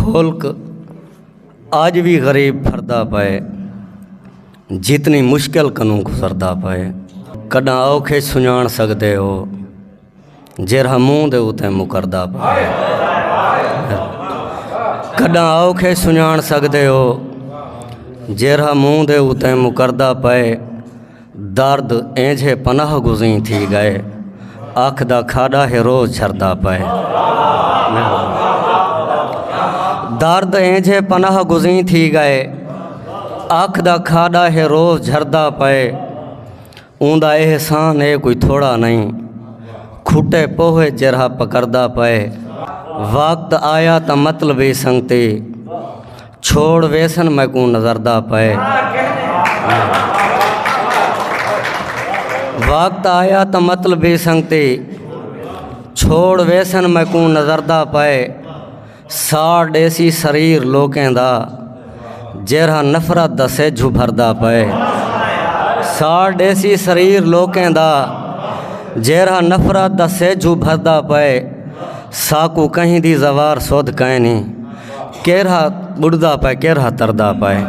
खोलक आज भी गरीब फरदा पाए, जितनी मुश्किल कनू गुजरदा पाए। कदा औखे सुञाण सकते हो जेरा मूँह दे उते मुकरदा पाए। कदा औखे सुञाण सकते हो जेरा मूँह दे उते मुकरदा पाए। दर्द ऐंझे पनाह गुज़ी थी गए, अख दा खाड़ा है रोज़ झरदा पाए। दर्द ऐंझे पनाह गुज़ी थी गए, अख दा खाड़ा है रोज़ झरदा पाए। ऊंदा एहसान है कोई थोड़ा नहीं, खुटे पोहे जरा पकड़दा पाए। वक्त आया त मतलबी संगते, छोड़ वेसन मैं को नजरदा पाए। वक्त आया त मतलबी संगते, छोड़ वेसन मैं को नजरदा पाए। साड़ देसी शरीर लोकें दा, जेरा नफरत दा सेजू भरदा पाए। साड़ देसी शरीर लोकें दा, जेरा नफरत दा सेजू भरदा पाए। साकू कहीं दी जवार सोध कैनी, केरा बुढ़दा पाए केरा तरदा पाए।